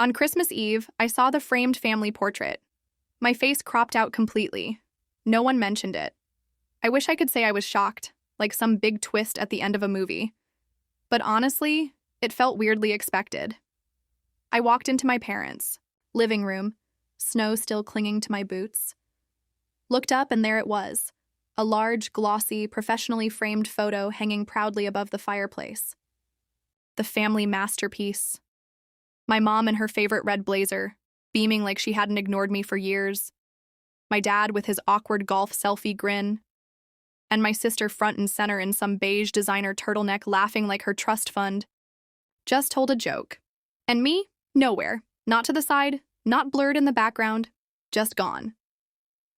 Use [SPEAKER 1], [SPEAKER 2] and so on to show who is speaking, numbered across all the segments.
[SPEAKER 1] On Christmas Eve, I saw the framed family portrait. My face cropped out completely. No one mentioned it. I wish I could say I was shocked, like some big twist at the end of a movie. But honestly, it felt weirdly expected. I walked into my parents' living room, snow still clinging to my boots. Looked up and there it was, a large, glossy, professionally framed photo hanging proudly above the fireplace. The family masterpiece. My mom in her favorite red blazer, beaming like she hadn't ignored me for years. My dad with his awkward golf selfie grin. And my sister front and center in some beige designer turtleneck laughing like her trust fund. Just told a joke. And me? Nowhere. Not to the side, not blurred in the background, just gone.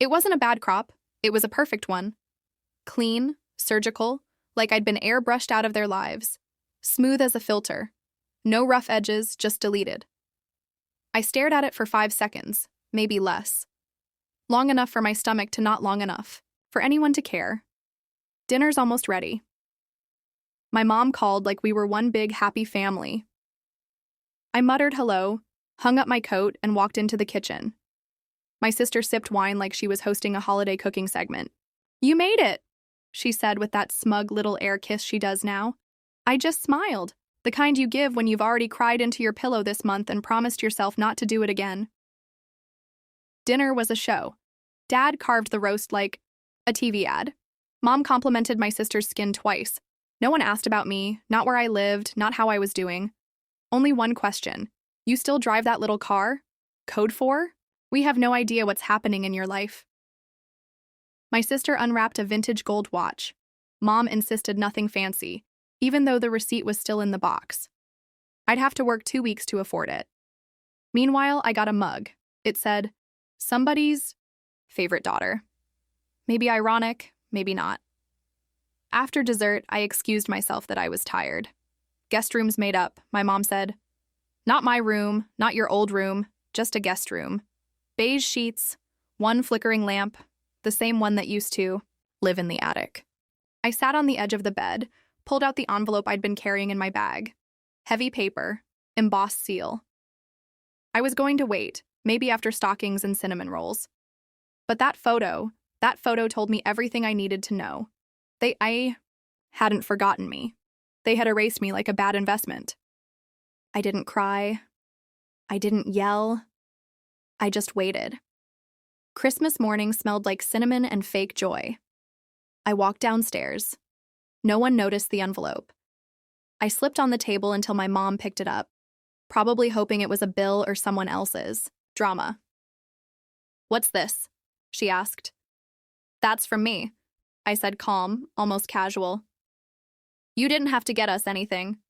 [SPEAKER 1] It wasn't a bad crop, it was a perfect one. Clean, surgical, like I'd been airbrushed out of their lives. Smooth as a filter. No rough edges, just deleted. I stared at it for 5 seconds, maybe less. Long enough for my stomach to not long enough, for anyone to care. Dinner's almost ready. My mom called like we were one big happy family. I muttered hello, hung up my coat, and walked into the kitchen. My sister sipped wine like she was hosting a holiday cooking segment. "You made it," she said with that smug little air kiss she does now. I just smiled, the kind you give when you've already cried into your pillow this month and promised yourself not to do it again. Dinner was a show. Dad carved the roast like a TV ad. Mom complimented my sister's skin twice. No one asked about me, not where I lived, not how I was doing. Only one question. "You still drive that little car? Code 4? We have no idea what's happening in your life." My sister unwrapped a vintage gold watch. Mom insisted nothing fancy, even though the receipt was still in the box. I'd have to work 2 weeks to afford it. Meanwhile, I got a mug. It said, "Somebody's favorite daughter." Maybe ironic, maybe not. After dessert, I excused myself that I was tired. Guest rooms made up, my mom said. "Not my room, not your old room, just a guest room. Beige sheets, one flickering lamp, the same one that used to live in the attic." I sat on the edge of the bed, pulled out the envelope I'd been carrying in my bag. Heavy paper, embossed seal. I was going to wait, maybe after stockings and cinnamon rolls. But that photo told me everything I needed to know. I hadn't forgotten me. They had erased me like a bad investment. I didn't cry. I didn't yell. I just waited. Christmas morning smelled like cinnamon and fake joy. I walked downstairs. No one noticed the envelope. I slipped on the table until my mom picked it up, probably hoping it was a bill or someone else's. Drama. "What's this?" she asked. "That's from me," I said, calm, almost casual. "You didn't have to get us anything,"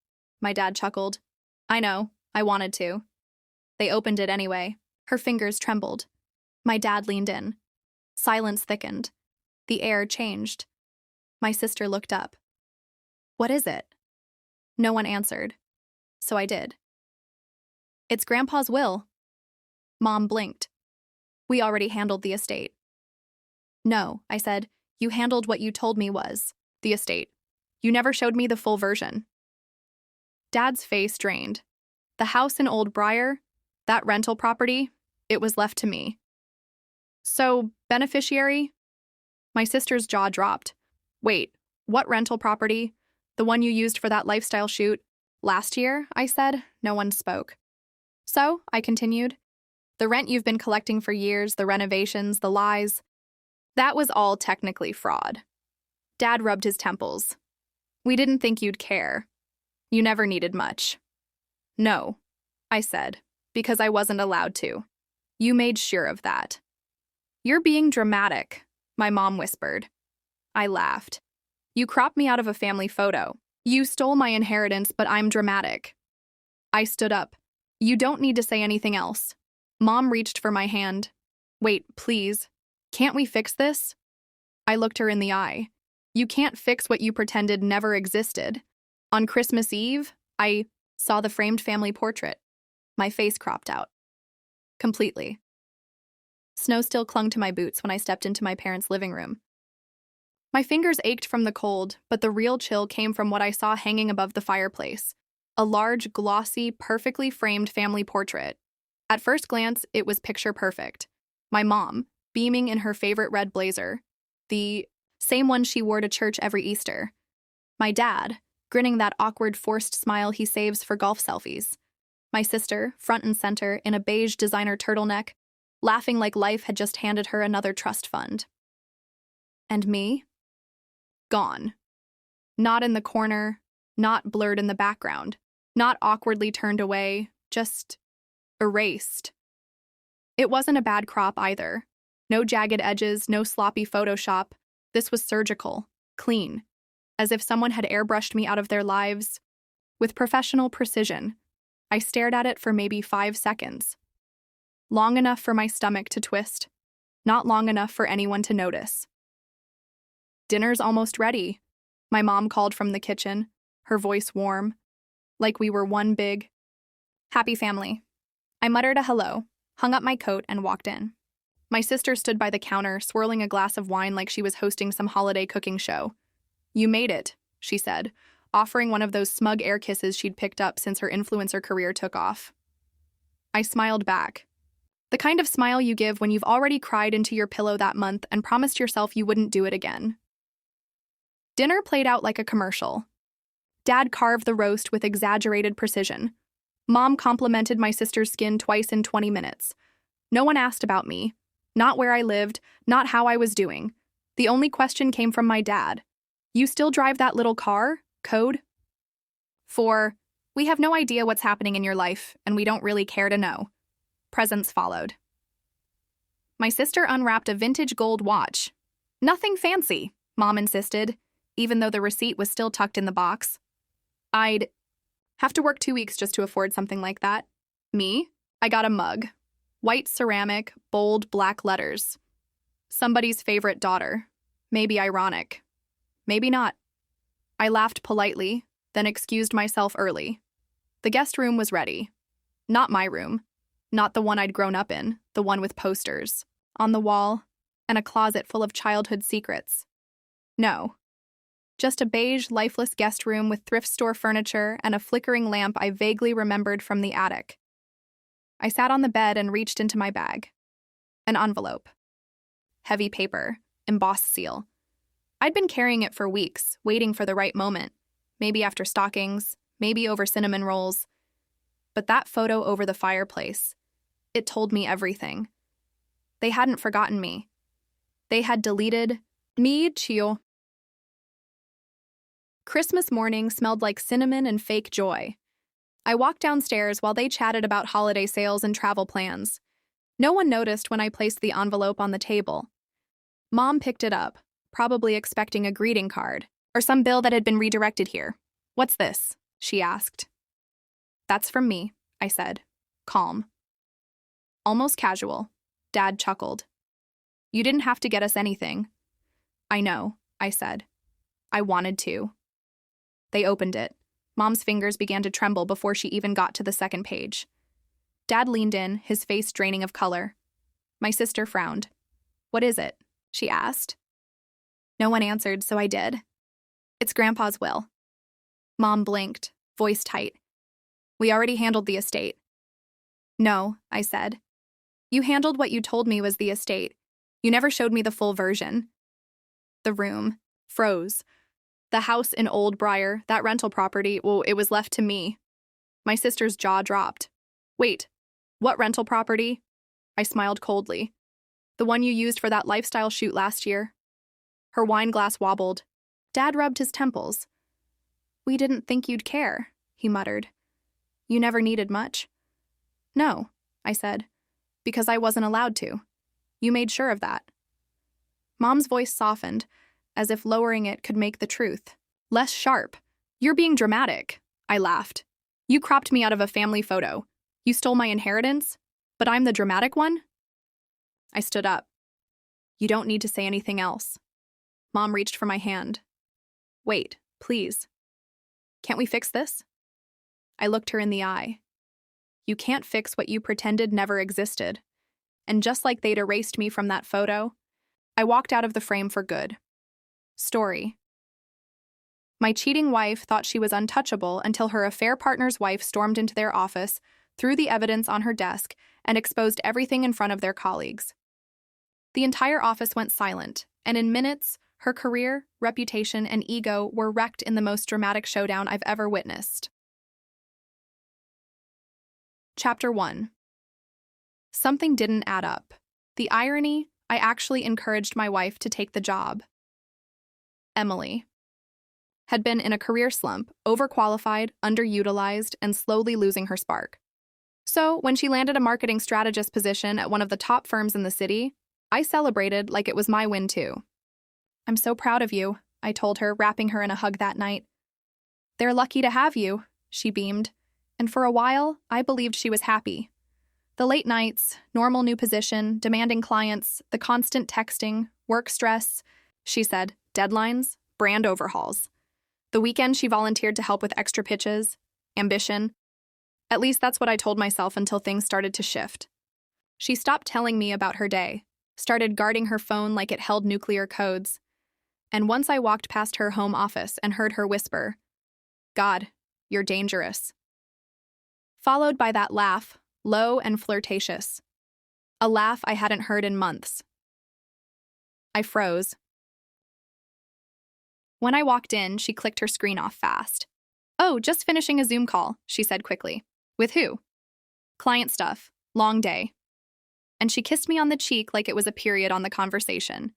[SPEAKER 1] my dad chuckled. "I know, I wanted to." They opened it anyway. Her fingers trembled. My dad leaned in. Silence thickened. The air changed. My sister looked up. "What is it?" No one answered. So I did. "It's Grandpa's will." Mom blinked. "We already handled the estate." "No," I said. "You handled what you told me was the estate. You never showed me the full version." Dad's face drained. The house in Old Briar, that rental property, it was left to me. "So, beneficiary?" My sister's jaw dropped. "Wait, what rental property? The one you used for that lifestyle shoot?" "Last year," I said. No one spoke. "So," I continued, "the rent you've been collecting for years, the renovations, the lies, that was all technically fraud." Dad rubbed his temples. "We didn't think you'd care. You never needed much." "No," I said, because I wasn't allowed to. "You made sure of that." "You're being dramatic," my mom whispered. I laughed. "You cropped me out of a family photo. You stole my inheritance, but I'm dramatic." I stood up. "You don't need to say anything else." Mom reached for my hand. "Wait, please. Can't we fix this?" I looked her in the eye. "You can't fix what you pretended never existed." On Christmas Eve, I saw the framed family portrait. My face cropped out. Completely. Snow still clung to my boots when I stepped into my parents' living room. My fingers ached from the cold, but the real chill came from what I saw hanging above the fireplace. A large, glossy, perfectly framed family portrait. At first glance, it was picture perfect. My mom, beaming in her favorite red blazer, the same one she wore to church every Easter. My dad, grinning that awkward forced smile he saves for golf selfies. My sister, front and center, in a beige designer turtleneck, laughing like life had just handed her another trust fund. And me? Gone. Not in the corner, not blurred in the background, not awkwardly turned away, just erased. It wasn't a bad crop either. No jagged edges, no sloppy Photoshop. This was surgical, clean, as if someone had airbrushed me out of their lives. With professional precision, I stared at it for maybe 5 seconds. Long enough for my stomach to twist, not long enough for anyone to notice. "Dinner's almost ready," my mom called from the kitchen, her voice warm, like we were one big, happy family. I muttered a hello, hung up my coat, and walked in. My sister stood by the counter, swirling a glass of wine like she was hosting some holiday cooking show. "You made it," she said, offering one of those smug air kisses she'd picked up since her influencer career took off. I smiled back. The kind of smile you give when you've already cried into your pillow that month and promised yourself you wouldn't do it again. Dinner played out like a commercial. Dad carved the roast with exaggerated precision. Mom complimented my sister's skin twice in 20 minutes. No one asked about me, not where I lived, not how I was doing. The only question came from my dad. "You still drive that little car? Code?" 4. "We have no idea what's happening in your life, and we don't really care to know." Presents followed. My sister unwrapped a vintage gold watch. "Nothing fancy," Mom insisted, even though the receipt was still tucked in the box. "I'd have to work 2 weeks just to afford something like that." Me? I got a mug. White ceramic, bold black letters. Somebody's favorite daughter. Maybe ironic. Maybe not. I laughed politely, then excused myself early. The guest room was ready. Not my room. Not the one I'd grown up in, the one with posters on the wall and a closet full of childhood secrets. No. Just a beige, lifeless guest room with thrift store furniture and a flickering lamp I vaguely remembered from the attic. I sat on the bed and reached into my bag. An envelope. Heavy paper, embossed seal. I'd been carrying it for weeks, waiting for the right moment. Maybe after stockings, maybe over cinnamon rolls. But that photo over the fireplace, it told me everything. They hadn't forgotten me. They had deleted me, Chio. Christmas morning smelled like cinnamon and fake joy. I walked downstairs while they chatted about holiday sales and travel plans. No one noticed when I placed the envelope on the table. Mom picked it up, probably expecting a greeting card, or some bill that had been redirected here. "What's this?" she asked. "That's from me," I said, calm. Almost casual. Dad chuckled. "You didn't have to get us anything." "I know," I said. "I wanted to." They opened it. Mom's fingers began to tremble before she even got to the second page. Dad leaned in, his face draining of color. My sister frowned. "What is it?" she asked. No one answered, so I did. "It's Grandpa's will." Mom blinked, voice tight. "We already handled the estate." "No," I said. "You handled what you told me was the estate. You never showed me the full version." The room froze. The house in Old Briar, that rental property, well, it was left to me. My sister's jaw dropped. "Wait, what rental property?" I smiled coldly. "The one you used for that lifestyle shoot last year." Her wine glass wobbled. Dad rubbed his temples. "We didn't think you'd care," he muttered. "You never needed much." "No," I said, "because I wasn't allowed to. You made sure of that." Mom's voice softened, as if lowering it could make the truth less sharp. "You're being dramatic," I laughed. "You cropped me out of a family photo. You stole my inheritance, but I'm the dramatic one?" I stood up. "You don't need to say anything else." Mom reached for my hand. "Wait, please. Can't we fix this?" I looked her in the eye. "You can't fix what you pretended never existed." And just like they'd erased me from that photo, I walked out of the frame for good. Story. My cheating wife thought she was untouchable until her affair partner's wife stormed into their office, threw the evidence on her desk, and exposed everything in front of their colleagues. The entire office went silent, and in minutes, her career, reputation, and ego were wrecked in the most dramatic showdown I've ever witnessed. Chapter 1. Something didn't add up. The irony, I actually encouraged my wife to take the job. Emily had been in a career slump, overqualified, underutilized, and slowly losing her spark. So, when she landed a marketing strategist position at one of the top firms in the city, I celebrated like it was my win too. "I'm so proud of you," I told her, wrapping her in a hug that night. "They're lucky to have you," she beamed, and for a while, I believed she was happy. The late nights, normal new position, demanding clients, the constant texting, work stress, she said, deadlines, brand overhauls. The weekend she volunteered to help with extra pitches, ambition. At least that's what I told myself until things started to shift. She stopped telling me about her day, started guarding her phone like it held nuclear codes. And once I walked past her home office and heard her whisper, "God, you're dangerous." Followed by that laugh, low and flirtatious. A laugh I hadn't heard in months. I froze. When I walked in, she clicked her screen off fast. "Oh, just finishing a Zoom call," she said quickly. "With who?" "Client stuff. Long day." And she kissed me on the cheek like it was a period on the conversation.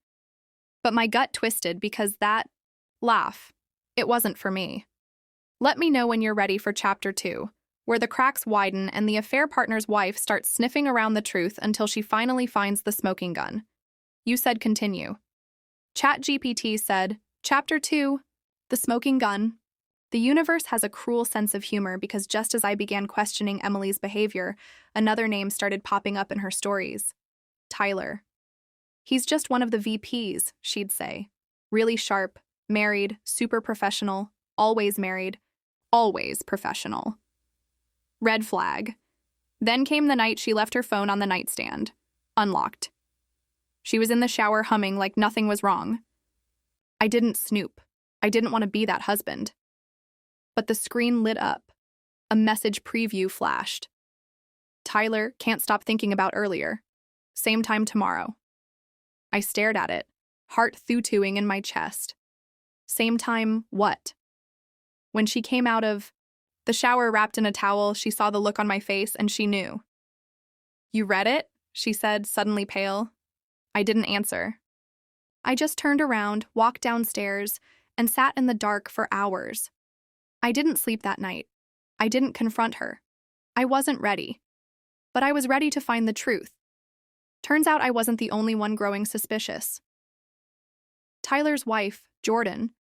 [SPEAKER 1] But my gut twisted because that laugh, it wasn't for me. Let me know when you're ready for Chapter 2, where the cracks widen and the affair partner's wife starts sniffing around the truth until she finally finds the smoking gun. You said continue. ChatGPT said, Chapter 2, The Smoking Gun. The universe has a cruel sense of humor because just as I began questioning Emily's behavior, another name started popping up in her stories. Tyler. "He's just one of the VPs, she'd say. Really sharp, married, super professional, always married, always professional. Red flag. Then came the night she left her phone on the nightstand, unlocked. She was in the shower humming like nothing was wrong. I didn't snoop. I didn't want to be that husband. But the screen lit up. A message preview flashed. Tyler, can't stop thinking about earlier. Same time tomorrow. I stared at it, heart thoo-tooing in my chest. Same time what? When she came out of the shower wrapped in a towel, she saw the look on my face and she knew. "You read it?" she said, suddenly pale. I didn't answer. I just turned around, walked downstairs, and sat in the dark for hours. I didn't sleep that night. I didn't confront her. I wasn't ready. But I was ready to find the truth. Turns out I wasn't the only one growing suspicious. Tyler's wife, Jordan,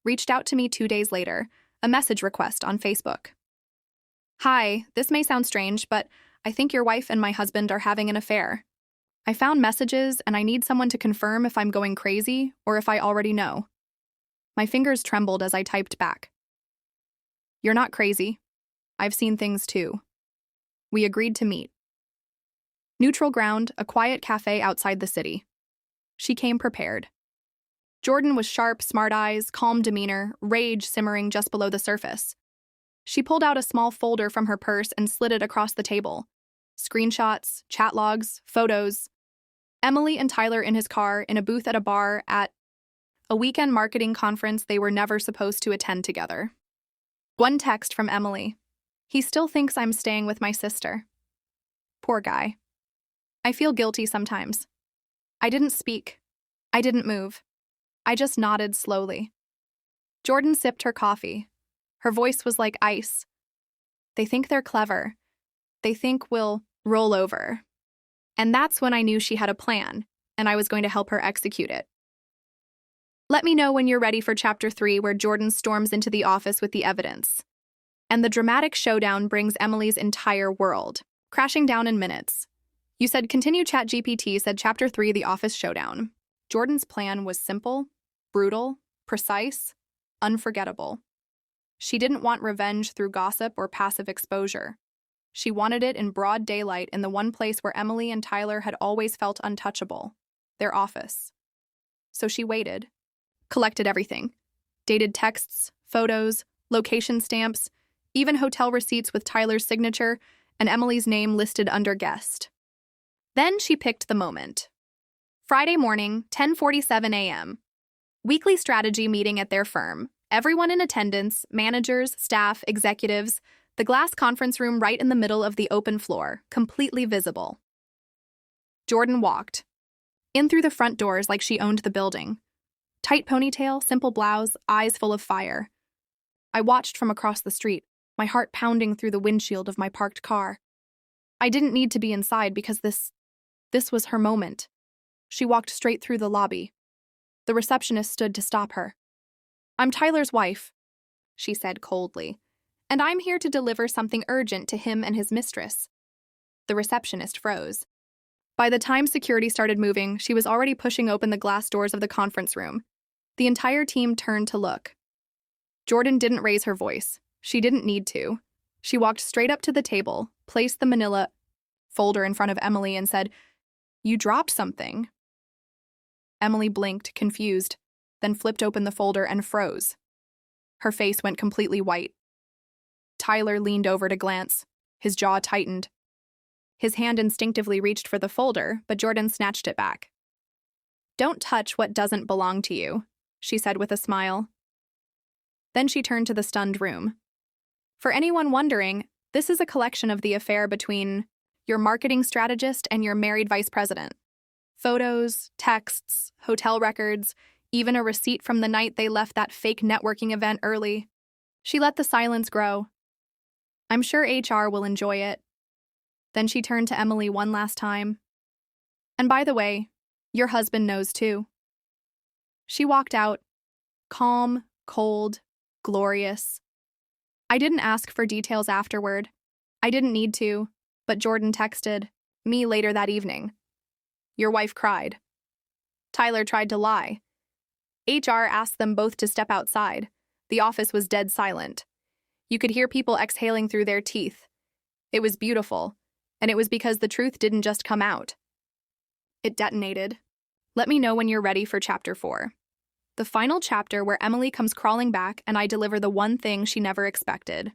[SPEAKER 1] reached out to me 2 days later, a message request on Facebook. "Hi, this may sound strange, but I think your wife and my husband are having an affair. I found messages and I need someone to confirm if I'm going crazy or if I already know." My fingers trembled as I typed back. "You're not crazy. I've seen things too." We agreed to meet. Neutral ground, a quiet cafe outside the city. She came prepared. Jordan was sharp, smart eyes, calm demeanor, rage simmering just below the surface. She pulled out a small folder from her purse and slid it across the table. Screenshots, chat logs, photos. Emily and Tyler in his car, in a booth at a bar, at a weekend marketing conference they were never supposed to attend together. One text from Emily. "He still thinks I'm staying with my sister." Poor guy. I feel guilty sometimes. I didn't speak. I didn't move. I just nodded slowly. Jordan sipped her coffee. Her voice was like ice. "They think they're clever. They think we'll roll over." And that's when I knew she had a plan, and I was going to help her execute it. Let me know when you're ready for Chapter 3, where Jordan storms into the office with the evidence. And the dramatic showdown brings Emily's entire world crashing down in minutes. You said continue. ChatGPT said Chapter 3, The Office Showdown. Jordan's plan was simple, brutal, precise, unforgettable. She didn't want revenge through gossip or passive exposure. She wanted it in broad daylight in the one place where Emily and Tyler had always felt untouchable, their office. So she waited, collected everything, dated texts, photos, location stamps, even hotel receipts with Tyler's signature and Emily's name listed under guest. Then she picked the moment. Friday morning, 10:47 a.m. Weekly strategy meeting at their firm. Everyone in attendance, managers, staff, executives, the glass conference room right in the middle of the open floor, completely visible. Jordan walked in through the front doors like she owned the building. Tight ponytail, simple blouse, eyes full of fire. I watched from across the street, my heart pounding through the windshield of my parked car. I didn't need to be inside because this was her moment. She walked straight through the lobby. The receptionist stood to stop her. "I'm Tyler's wife," she said coldly, "and I'm here to deliver something urgent to him and his mistress." The receptionist froze. By the time security started moving, she was already pushing open the glass doors of the conference room. The entire team turned to look. Jordan didn't raise her voice. She didn't need to. She walked straight up to the table, placed the manila folder in front of Emily, and said, "You dropped something." Emily blinked, confused, then flipped open the folder and froze. Her face went completely white. Tyler leaned over to glance. His jaw tightened. His hand instinctively reached for the folder, but Jordan snatched it back. "Don't touch what doesn't belong to you," she said with a smile. Then she turned to the stunned room. "For anyone wondering, this is a collection of the affair between your marketing strategist and your married vice president. Photos, texts, hotel records, even a receipt from the night they left that fake networking event early." She let the silence grow. "I'm sure HR will enjoy it." Then she turned to Emily one last time. "And by the way, your husband knows too." She walked out, calm, cold, glorious. I didn't ask for details afterward. I didn't need to, but Jordan texted me later that evening. "Your wife cried." Tyler tried to lie. HR asked them both to step outside. The office was dead silent. You could hear people exhaling through their teeth. It was beautiful, and it was because the truth didn't just come out. It detonated. Let me know when you're ready for Chapter 4. The final chapter where Emily comes crawling back and I deliver the one thing she never expected.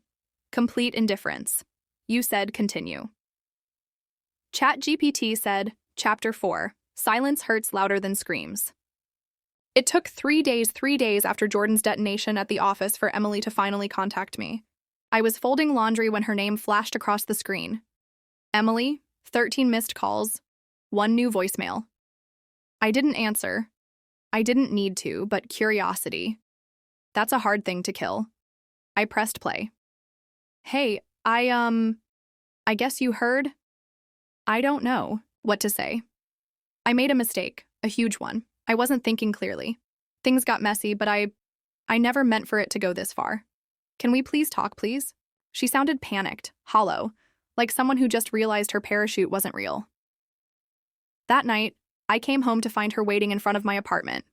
[SPEAKER 1] Complete indifference. You said continue. ChatGPT said, Chapter 4, Silence hurts louder than screams. It took 3 days after Jordan's detonation at the office for Emily to finally contact me. I was folding laundry when her name flashed across the screen. Emily, 13 missed calls, 1 new voicemail. I didn't answer. I didn't need to, but curiosity. That's a hard thing to kill. I pressed play. "Hey, I guess you heard?" I don't know what to say. I made a mistake, a huge one. I wasn't thinking clearly. Things got messy, but I never meant for it to go this far. Can we please talk, please? She sounded panicked, hollow, like someone who just realized her parachute wasn't real. That night, I came home to find her waiting in front of my apartment.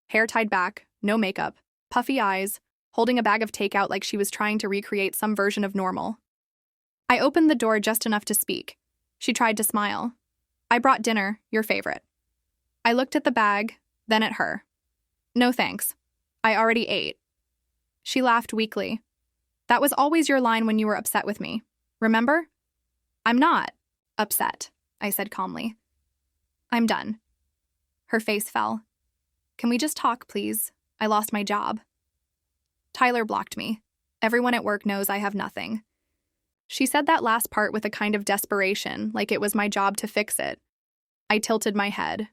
[SPEAKER 1] Hair tied back, no makeup, puffy eyes, holding a bag of takeout like she was trying to recreate some version of normal. I opened the door just enough to speak. She tried to smile. "I brought dinner, your favorite." I looked at the bag, then at her. "No thanks. I already ate." She laughed weakly. "That was always your line when you were upset with me. Remember?" "I'm not upset," I said calmly. "I'm done." Her face fell. "Can we just talk, please? I lost my job." Tyler blocked me. Everyone at work knows I have nothing. She said that last part with a kind of desperation, like it was my job to fix it. I tilted my head.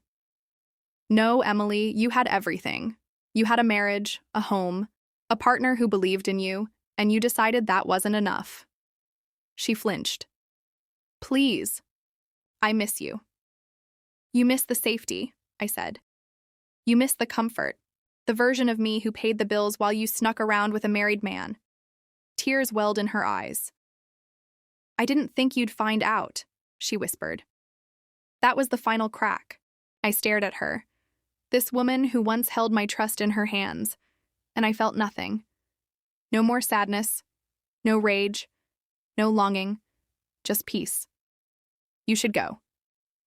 [SPEAKER 1] "No, Emily, you had everything. You had a marriage, a home, a partner who believed in you, and you decided that wasn't enough." She flinched. "Please. I miss you." "You miss the safety," I said. "You miss the comfort, the version of me who paid the bills while you snuck around with a married man." Tears welled in her eyes. "I didn't think you'd find out," she whispered. That was the final crack. I stared at her. This woman who once held my trust in her hands, and I felt nothing. No more sadness, no rage, no longing, just peace. "You should go,"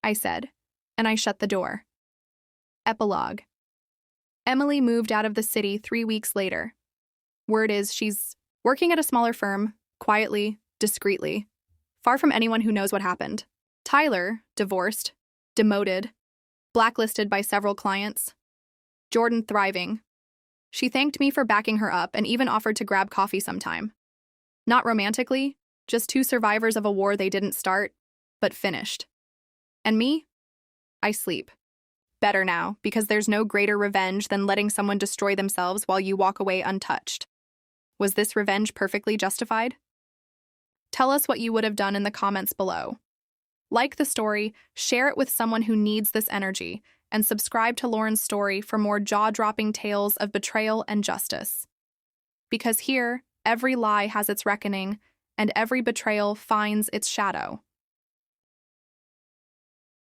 [SPEAKER 1] I said, and I shut the door. Epilogue. Emily moved out of the city 3 weeks later. Word is she's working at a smaller firm, quietly, discreetly, far from anyone who knows what happened. Tyler, divorced, demoted, blacklisted by several clients. Jordan thriving. She thanked me for backing her up and even offered to grab coffee sometime. Not romantically, just two survivors of a war they didn't start, but finished. And me? I sleep. Better now, because there's no greater revenge than letting someone destroy themselves while you walk away untouched. Was this revenge perfectly justified? Tell us what you would have done in the comments below. Like the story, share it with someone who needs this energy, and subscribe to Lauren's story for more jaw-dropping tales of betrayal and justice. Because here, every lie has its reckoning, and every betrayal finds its shadow.